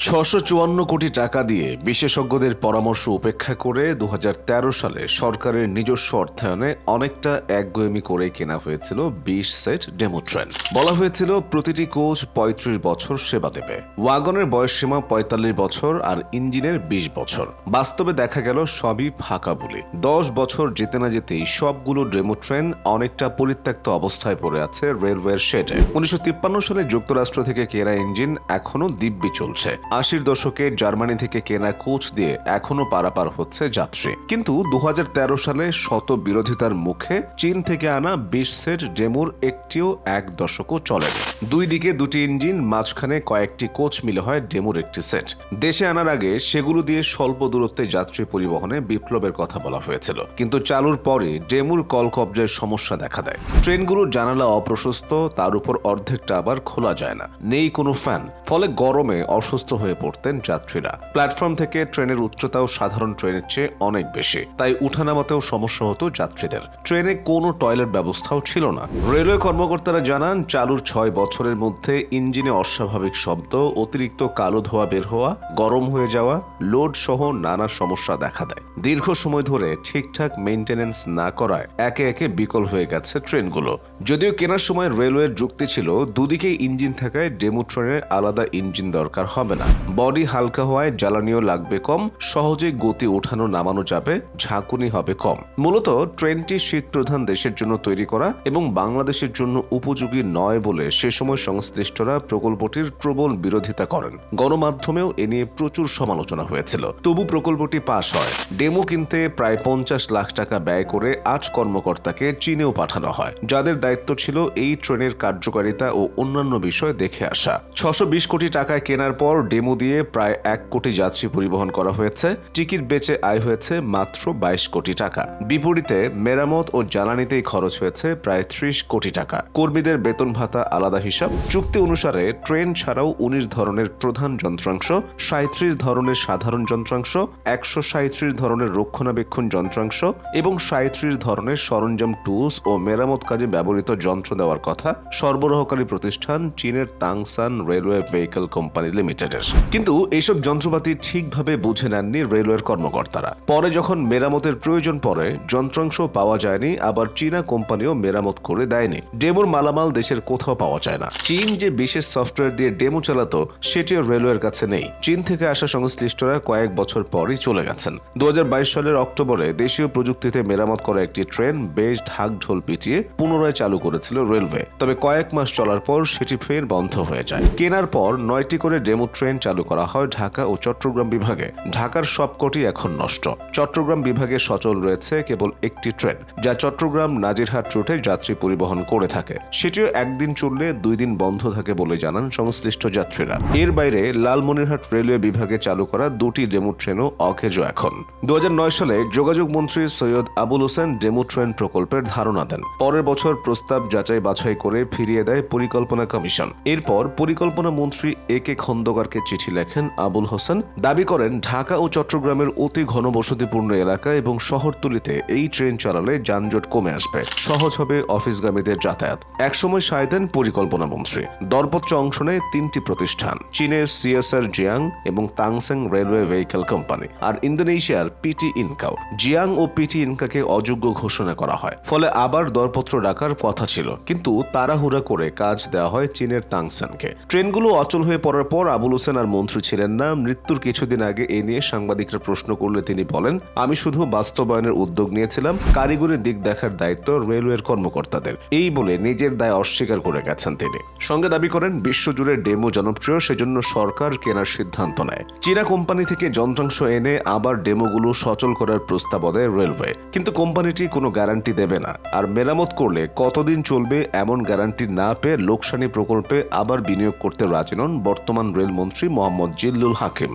৬৫৪ কোটি টাকা দিয়ে বিশেষজ্ঞদের পরামর্শ উপেক্ষা করে ২০১৩ সালে সরকারের নিজস্ব অর্থায়নে অনেকটা একগুঁয়েমি করে কেনা হয়েছিল ২০ সেট ডেমো ট্রেন। বলা হয়েছিল প্রতিটি কোচ ৩৫ বছর সেবা দেবে। ওয়াগনের বয়সসীমা ৪৫ বছর আর ইঞ্জিনের ২০ বছর। বাস্তবে দেখা গেল সবই ফাঁকা বুলি। ১০ বছর যেতে না যেতেই সবগুলো ডেমো ট্রেন অনেকটা পরিত্যক্ত অবস্থায় পড়ে আছে রেলওয়ের শেডে। ১৯৫৩ সালে যুক্তরাষ্ট্র থেকে কেনা ইঞ্জিন এখনও দিব্যি চলছে। ৮০ দশকে জার্মানি থেকে কেনা কোচ দিয়ে এখনো পারাপার হচ্ছে যাত্রী। কিন্তু ২০১৩ সালে শত বিরোধিতার মুখে চীন থেকে আনা ২০ সেট ডেমোর একটিও এক দশকও চলেনি। দুই দিকে দুটি ইঞ্জিন, মাঝখানে কয়েকটি কোচ মিলে হয় ডেমোর একটি সেট। দেশে আনার আগে সেগুলো দিয়ে স্বল্প দূরত্বে যাত্রী পরিবহনে বিপ্লবের কথা বলা হয়েছিল, কিন্তু চালুর পরে ডেমোর কলকব্জার সমস্যা দেখা দেয়। ট্রেনগুলোর জানালা অপ্রশস্ত, তার উপর অর্ধেকটা আবার খোলা যায় না, নেই কোনো ফ্যান, ফলে গরমে অসুস্থ হয়ে পড়তেন যাত্রীরা। প্ল্যাটফর্ম থেকে ট্রেনের উচ্চতাও সাধারণ ট্রেনের চেয়ে অনেক বেশি, তাই উঠানামাতেও সমস্যা হতো যাত্রীদের। ট্রেনে কোনো টয়লেট ব্যবস্থাও ছিল না। রেলওয়ে কর্মকর্তারা জানান, চালুর ৬ বছরের মধ্যে ইঞ্জিনে অস্বাভাবিক শব্দ, অতিরিক্ত কালো ধোঁয়া বের হওয়া, গরম হয়ে যাওয়া, লোড সহ নানা সমস্যা দেখা দেয়। দীর্ঘ সময় ধরে ঠিকঠাক মেইনটেনেন্স না করায় একে একে বিকল হয়ে গেছে ট্রেনগুলো। যদিও কেনার সময় রেলওয়ের যুক্তি ছিল দুদিকেই ইঞ্জিন থাকায় ডেমো ট্রেনের আলাদা ইঞ্জিন দরকার হবে না, বডি হালকা হওয়ায় জ্বালানিও লাগবে কম, সহজে গতি ওঠানো নামানো যাবে, ঝাঁকুনি হবে কম। মূলত ট্রেনটি শীত প্রধান দেশের জন্য তৈরি করা এবং বাংলাদেশের জন্য উপযোগী নয় বলে সে সময় সংশ্লিষ্টরা প্রকল্পটির প্রবল বিরোধিতা করেন। গণমাধ্যমেও এ নিয়ে প্রচুর সমালোচনা হয়েছিল। তবু প্রকল্পটি পাশ হয়। ডেমো কিনতে প্রায় ৫০ লাখ টাকা ব্যয় করে ৮ কর্মকর্তাকে চীনেও পাঠানো হয়, যাদের দায়িত্ব ছিল এই ট্রেনের কার্যকারিতা ও অন্যান্য বিষয় দেখে আসা। ৬২০ কোটি টাকায় কেনার পর ডেমো দিয়ে প্রায় ১ কোটি যাত্রী পরিবহন করা হয়েছে। টিকিট বেচে আয় হয়েছে মাত্র ২২ কোটি টাকা। বিপরীতে মেরামত ও জ্বালানিতেই খরচ হয়েছে প্রায় ৩০ কোটি টাকা। কর্মীদের বেতন ভাতা আলাদা হিসাব। চুক্তি অনুসারে ট্রেন ছাড়াও ১৯ ধরনের প্রধান যন্ত্রাংশ, ৩৭ ধরনের সাধারণ যন্ত্রাংশ, ১৩৭ ধরনের রক্ষণাবেক্ষণ যন্ত্রাংশ এবং ৩৭ ধরনের সরঞ্জাম, টুলস ও মেরামত কাজে ব্যবহৃত যন্ত্র দেওয়ার কথা সরবরাহকারী প্রতিষ্ঠান চীনের তাংসান রেলওয়ে ভেহিকল কোম্পানি লিমিটেডের। কিন্তু এইসব যন্ত্রপাতি ঠিকভাবে বুঝে নেননি রেলওয়ের কর্মকর্তারা। পরে যখন মেরামতের প্রয়োজন পড়ে যন্ত্রাংশ পাওয়া যায়নি, আবার চীনা কোম্পানিও মেরামত করে দেয়নি। ডেমোর মালামাল দেশের কোথাও পাওয়া যায় না। চীন যে বিশেষ সফটওয়্যার দিয়ে ডেমো চালাতো সেটিও রেলওয়ের কাছে নেই। চীন থেকে আসা সংশ্লিষ্টরা কয়েক বছর পরই চলে গেছেন। ২০২২ সালের অক্টোবরে দেশীয় প্রযুক্তিতে মেরামত করা একটি ট্রেন বেশ ঢাকঢোল পিটিয়ে পুনরায় চালু করেছিল রেলওয়ে। তবে কয়েক মাস চলার পর সেটি ফের বন্ধ হয়ে যায়। কেনার পর ৯টি করে ডেমো ট্রেন চালু করা হয় ঢাকা ও চট্টগ্রাম বিভাগে। ঢাকার সবকটি এখন নষ্ট। চট্টগ্রাম বিভাগে সচল রয়েছে কেবল একটি ট্রেন, যা চট্টগ্রাম নাজিরহাট রুটে যাত্রী পরিবহন করে থাকে। সেটিও একদিন চললে ২ দিন বন্ধ থাকে বলে জানান সংশ্লিষ্ট যাত্রীরা। এর বাইরে লালমনিরহাট রেলওয়ে বিভাগে চালু করা ২টি ডেমো ট্রেনও অকেজো এখন। ২০০৯ সালে যোগাযোগ মন্ত্রী সৈয়দ আবুল হোসেন ডেমো ট্রেন প্রকল্পের ধারণা দেন। পরের বছর প্রস্তাব যাচাই বাছাই করে ফিরিয়ে দেয় পরিকল্পনা কমিশন। এরপর পরিকল্পনা মন্ত্রী এ.কে খন্দকারকে চিঠি লেখেন আবুল হোসেন। দাবি করেন ঢাকা ও চট্টগ্রামের অতি ঘনবসতিপূর্ণ এলাকা এবং শহরতলিতে এই ট্রেন চালালে যানজট কমে আসবে, সহজ হবে অফিসগামীদের যাতায়াত। একসময় সায় দেন পরিকল্পনা মন্ত্রী। দরপত্রে অংশ নেয় ৩টি প্রতিষ্ঠান, চীনের সিএসআর জিয়াং এবং তাংসেং রেলওয়ে ভেহিকল কোম্পানি, আর ইন্দোনেশিয়ার পিটি ইনকাও। জিয়াং ও পিটি ইনকাকে অযোগ্য ঘোষণা করা হয়। ফলে আবার দরপত্র ডাকার কথা ছিল, কিন্তু তাড়াহুড়া করে কাজ দেওয়া হয় চীনের তাংসেনকে। ট্রেনগুলো অচল হয়ে পড়ার পর আবুল হোসেন আর মন্ত্রী ছিলেন না। মৃত্যুর কিছুদিন আগে এ নিয়ে সাংবাদিকরা প্রশ্ন করলে তিনি বলেন, আমি শুধু বাস্তবায়নের উদ্যোগ নিয়েছিলাম, কারিগরি দিক দেখার দায়িত্ব রেলওয়ের কর্মকর্তাদের। এই বলে নিজের দায় অস্বীকার করে গেছেন তিনি। সঙ্গে দাবি করেন, বিশ্বজুড়ে ডেমো জনপ্রিয়, সেজন্য সরকার কেনার সিদ্ধান্ত নেয়। চীনা কোম্পানি থেকে যন্ত্রাংশ এনে আবার ডেমোগুলো সচল করার প্রস্তাব দেয় রেলওয়ে, কিন্তু কোম্পানিটি কোনো গ্যারান্টি দেবে না। আর মেরামত করলে কতদিন চলবে এমন গ্যারান্টি না পেয়ে লোকসানি প্রকল্পে আবার বিনিয়োগ করতে রাজি নন বর্তমান রেলমন্ত্রী মোহাম্মদ জিল্লুল হাকিম।